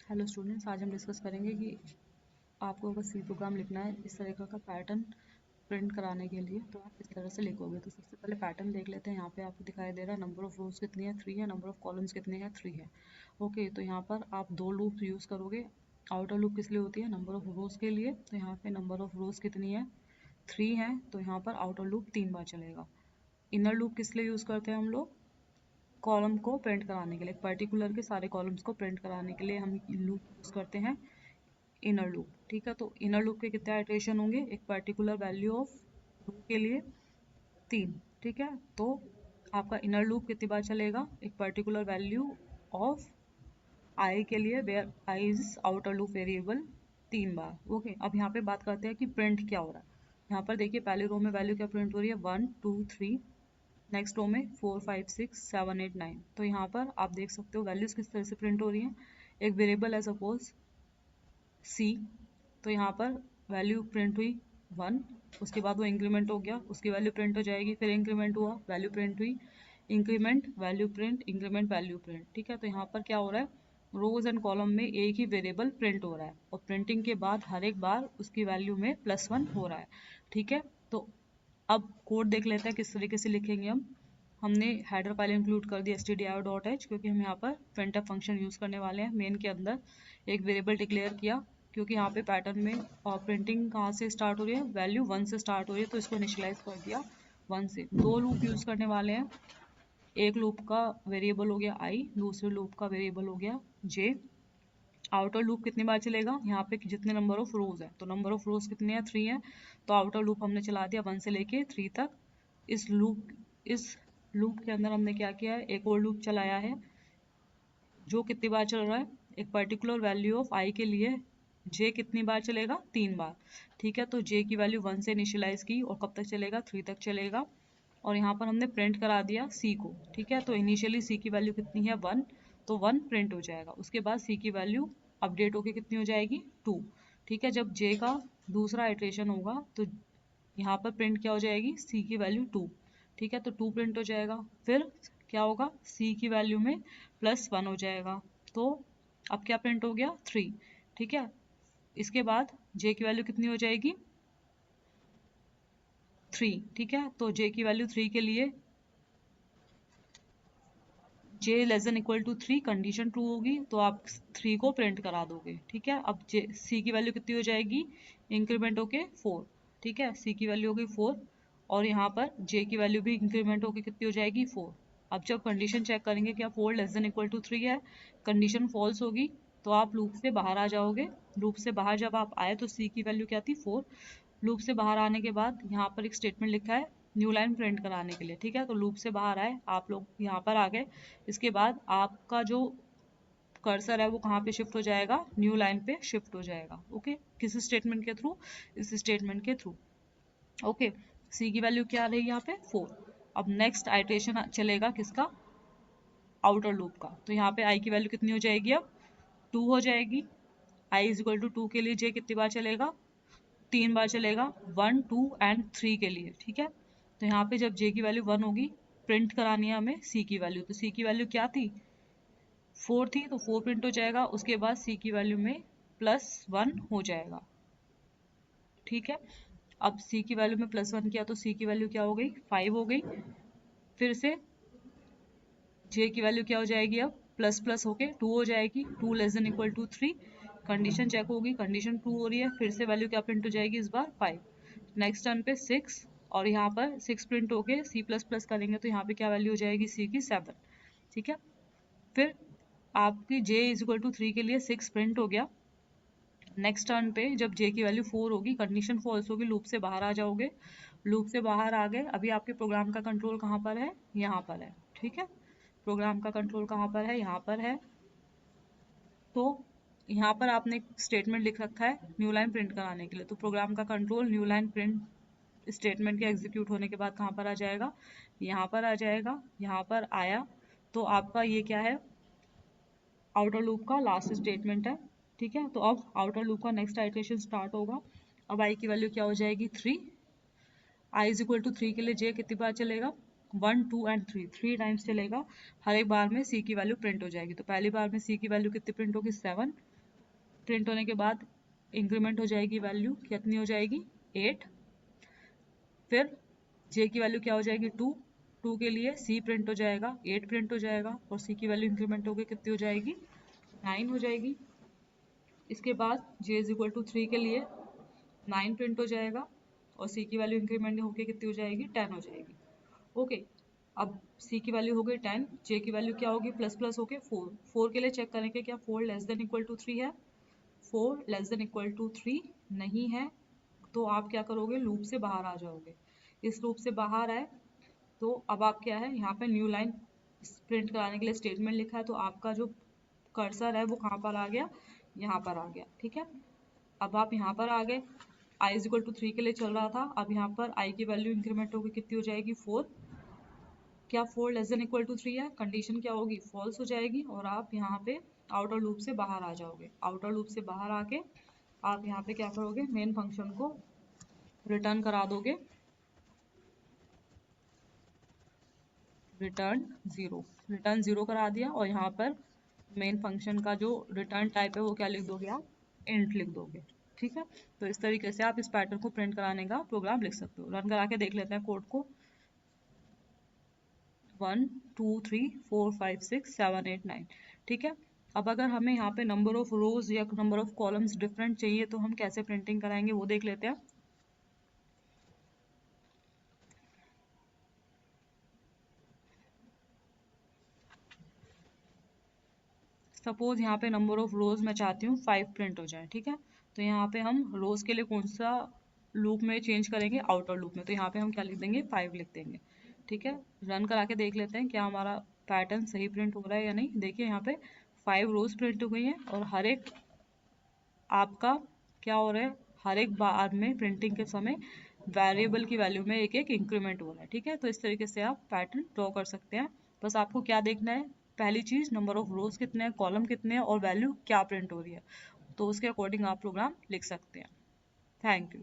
Hello students, आज हम discuss करेंगे कि आपको अगर सी प्रोग्राम लिखना है इस तरीके का पैटर्न प्रिंट कराने के लिए तो आप किस तरह से लिखोगे। तो सबसे पहले पैटर्न देख लेते हैं। यहाँ पे आपको दिखाई दे रहा है नंबर ऑफ रोज कितनी है 3 है, नंबर ऑफ कॉलम्स कितने हैं 3 है। ओके, तो यहाँ पर आप दो लूप यूज़ करोगे। आउटर लूप किस लिए होती है? नंबर ऑफ रोज के लिए। तो यहाँ पे नंबर ऑफ रोज कितनी है 3 है, तो यहाँ पर आउटर लूप 3 बार चलेगा। इनर लूप किस लिए यूज़ करते हैं हम लोग? कॉलम को प्रिंट कराने के लिए, पर्टिकुलर के सारे कॉलम्स को प्रिंट कराने के लिए हम लूप यूज़ करते हैं इनर लूप। ठीक है, तो इनर लूप के कितने आइटरेशन होंगे? एक पर्टिकुलर वैल्यू ऑफ रो के लिए 3। ठीक है, तो आपका इनर लूप कितनी बार चलेगा? एक पर्टिकुलर वैल्यू ऑफ आई के लिए, where I is outer loop variable, 3 बार। ओके, अब यहाँ पे बात करते हैं कि प्रिंट क्या हो रहा है। यहाँ पर देखिए पहली रो में वैल्यू क्या प्रिंट हो रही है? 1 2 3। नेक्स्ट रो में 4 5 6 7 8 9। तो यहाँ पर आप देख सकते हो वैल्यूज किस तरह से प्रिंट हो रही हैं। एक वेरिएबल है सपोज सी, तो यहाँ पर वैल्यू प्रिंट हुई 1, उसके बाद वो इंक्रीमेंट हो गया, उसकी वैल्यू प्रिंट हो जाएगी, फिर इंक्रीमेंट हुआ, वैल्यू प्रिंट हुई, increment value print, increment value print. ठीक है, तो यहाँ पर क्या हो रहा है? रोज एंड कॉलम में एक ही वेरिएबल प्रिंट हो रहा है और प्रिंटिंग के बाद हर एक बार उसकी वैल्यू में +1 हो रहा है। ठीक है, तो अब कोड देख लेते हैं किस तरीके से लिखेंगे हम। हमने हेडर फाइल इंक्लूड कर दी stdio.h, क्योंकि हम यहाँ पर printf फंक्शन यूज़ करने वाले हैं। मेन के अंदर एक वेरिएबल डिक्लेयर किया, क्योंकि यहाँ पे पैटर्न में प्रिंटिंग कहाँ से स्टार्ट हो रही है? वैल्यू 1 से स्टार्ट हो रही है, तो इसको इनिशियलाइज कर दिया 1 से। दो लूप यूज़ करने वाले हैं, एक लूप का वेरिएबल हो गया i, दूसरे लूप का वेरिएबल हो गया j। आउटर लूप कितनी बार चलेगा? यहाँ पे जितने नंबर ऑफ रोज है, तो नंबर ऑफ रोज कितने हैं? 3 है, तो आउटर लूप हमने चला दिया 1 से लेके 3 तक। इस लूप के अंदर हमने क्या किया है? एक और लूप चलाया है जो कितनी बार चल रहा है? एक पर्टिकुलर वैल्यू ऑफ आई के लिए जे कितनी बार चलेगा? 3 बार। ठीक है, तो जे की वैल्यू 1 से इनिशियलाइज की और कब तक चलेगा? 3 तक चलेगा। और यहाँ पर हमने प्रिंट करा दिया सी को। ठीक है, तो इनिशियली सी की वैल्यू कितनी है? 1, तो 1 प्रिंट हो जाएगा। उसके बाद सी की वैल्यू अपडेट होके कितनी हो जाएगी? 2। ठीक है, जब जे का दूसरा इटरेशन होगा तो यहाँ पर प्रिंट क्या हो जाएगी? सी की वैल्यू 2। ठीक है, तो 2 प्रिंट हो जाएगा। फिर क्या होगा? सी की वैल्यू में +1 हो जाएगा, तो अब क्या प्रिंट हो गया? 3। ठीक है, इसके बाद जे की वैल्यू कितनी हो जाएगी? 3। ठीक है, तो जे की वैल्यू 3 के लिए जे <= 3 कंडीशन ट्रू होगी, तो आप 3 को प्रिंट करा दोगे। ठीक है, अब जे सी की वैल्यू कितनी हो जाएगी? इंक्रीमेंट होके 4। ठीक है, सी की वैल्यू हो गई 4 और यहाँ पर जे की वैल्यू भी इंक्रीमेंट होके कितनी हो जाएगी? 4। अब जब कंडीशन चेक करेंगे क्या 4 <= 3 है, कंडीशन फॉल्स होगी, तो आप लूप से बाहर आ जाओगे। लूप से बाहर जब आप आए तो सी की वैल्यू क्या थी? 4। लूप से बाहर आने के बाद यहाँ पर एक स्टेटमेंट लिखा है न्यू लाइन प्रिंट कराने के लिए। ठीक है, तो लूप से बाहर आए, आप लोग यहाँ पर आ गए। इसके बाद आपका जो कर्सर है वो कहाँ पे शिफ्ट हो जाएगा? न्यू लाइन पे शिफ्ट हो जाएगा। ओके, किस स्टेटमेंट के थ्रू? इस स्टेटमेंट के थ्रू। ओके, सी की वैल्यू क्या रही यहाँ पे? 4। अब नेक्स्ट आइट्रेशन चलेगा किसका? आउटर लूप का। तो यहाँ पे आई की वैल्यू कितनी हो जाएगी? अब 2 हो जाएगी। आई = 2 के लिए जे कितनी बार चलेगा? 3 बार चलेगा, 1 2 एंड 3 के लिए। ठीक है, तो यहाँ पे जब जे की वैल्यू 1 होगी, प्रिंट करानी है हमें सी की वैल्यू। तो सी की वैल्यू क्या थी? 4 थी, तो 4 प्रिंट हो जाएगा। उसके बाद सी की वैल्यू में +1 हो जाएगा। ठीक है, अब सी की वैल्यू में +1 किया तो सी की वैल्यू क्या हो गई? 5 हो गई। फिर से जे की वैल्यू क्या हो जाएगी? अब प्लस प्लस होके 2 हो जाएगी। 2 <= 3, कंडीशन चेक होगी, कंडीशन ट्रू हो रही है, फिर से वैल्यू क्या प्रिंट हो जाएगी इस बार? 5। नेक्स्ट टर्न पे 6 और यहाँ पर 6 प्रिंट होके सी प्लस प्लस करेंगे तो यहाँ पे क्या वैल्यू हो जाएगी? सी की 7। ठीक है, फिर आपकी जे = 3 के लिए 6 प्रिंट हो गया। नेक्स्ट टर्न पे जब जे की वैल्यू 4 होगी, कंडीशन फॉल्स होगी, लूप से बाहर आ जाओगे। लूप से बाहर आ गए, अभी आपके प्रोग्राम का कंट्रोल कहाँ पर है? यहाँ पर है। ठीक है, प्रोग्राम का कंट्रोल कहाँ पर है? यहाँ पर है। तो यहाँ पर आपने स्टेटमेंट लिख रखा है न्यू लाइन प्रिंट कराने के लिए, तो प्रोग्राम का control new line print statement के एग्जीक्यूट होने के बाद कहाँ पर आ जाएगा? यहाँ पर आ जाएगा। यहाँ पर आया तो आपका ये क्या है? आउटर लूप का लास्ट स्टेटमेंट है। ठीक है, तो अब आउटर लूप का नेक्स्ट आइटरेशन स्टार्ट होगा। अब आई की वैल्यू क्या हो जाएगी? 3। आई = 3 के लिए जे कितनी बार चलेगा? 1 2 एंड 3 टाइम्स चलेगा। हर एक बार में सी की वैल्यू प्रिंट हो जाएगी। तो पहली बार में सी की वैल्यू कितनी प्रिंट होगी? 7। प्रिंट होने के बाद इंक्रीमेंट हो जाएगी वैल्यू, कितनी हो जाएगी 8। फिर जे की वैल्यू क्या हो जाएगी 2, 2 के लिए सी प्रिंट हो जाएगा, 8 प्रिंट हो जाएगा और सी की वैल्यू इंक्रीमेंट होकर कितनी हो जाएगी 9 हो जाएगी। इसके बाद जे इज इक्वल टू 3 के लिए 9 प्रिंट हो जाएगा और सी की वैल्यू इंक्रीमेंट होकर कितनी हो जाएगी 10 हो जाएगी। ओके, अब सी की वैल्यू हो गई 10, जे की वैल्यू क्या होगी प्लस प्लस होके 4, 4 के लिए चेक करेंगे क्या 4 लेस देन इक्वल टू 3 है, 4 लेस देन इक्वल टू 3 नहीं है, तो आप क्या करोगे लूप से बाहर आ जाओगे। इस लूप से बाहर आए तो अब आप क्या है यहाँ पे न्यू लाइन प्रिंट कराने के लिए स्टेटमेंट लिखा है, तो आपका जो कर्सर है वो कहाँ पर आ गया, यहाँ पर आ गया। ठीक है, अब आप यहाँ पर आ गए, i इज इक्वल टू 3 के लिए चल रहा था, अब यहाँ पर i की वैल्यू इंक्रीमेंट होगी कितनी हो जाएगी 4, क्या 4 लेस देन इक्वल टू 3 है, कंडीशन क्या होगी फॉल्स हो जाएगी और आप यहाँ पे आउटर लूप से बाहर आ जाओगे। आउटर लूप से बाहर आके आप यहाँ पे क्या करोगे मेन फंक्शन को रिटर्न करा दोगे, रिटर्न जीरो करा दिया और यहाँ पर मेन फंक्शन का जो रिटर्न टाइप है वो क्या लिख दोगे आप इंट लिख दोगे। ठीक है, तो इस तरीके से आप इस पैटर्न को प्रिंट कराने का प्रोग्राम लिख सकते हो। रन करा के देख लेते हैं कोड को। 1 2 3 4 5 6 7 8 9। ठीक है, अब अगर हमें यहाँ पे नंबर ऑफ रोज या नंबर ऑफ कॉलम्स डिफरेंट चाहिए तो हम कैसे प्रिंटिंग कराएंगे वो देख लेते हैं। सपोज यहाँ पे नंबर ऑफ रोज मैं चाहती हूँ 5 प्रिंट हो जाए। ठीक है, तो यहाँ पे हम रोज के लिए कौन सा लूप में चेंज करेंगे आउटर लूप में, तो यहाँ पे हम क्या लिख देंगे 5 लिख देंगे। ठीक है, रन करा के देख लेते हैं क्या हमारा पैटर्न सही प्रिंट हो रहा है या नहीं। देखिए यहाँ पे 5 रोज प्रिंट हो गई हैं और हर एक आपका क्या हो रहा है, हर एक बार में प्रिंटिंग के समय वेरिएबल की वैल्यू में एक एक इंक्रीमेंट हो रहा है। ठीक है, तो इस तरीके से आप पैटर्न ड्रॉ कर सकते हैं। बस आपको क्या देखना है, पहली चीज नंबर ऑफ रोज कितने हैं, कॉलम कितने हैं और वैल्यू क्या प्रिंट हो रही है, तो उसके अकॉर्डिंग आप प्रोग्राम लिख सकते हैं। Thank you.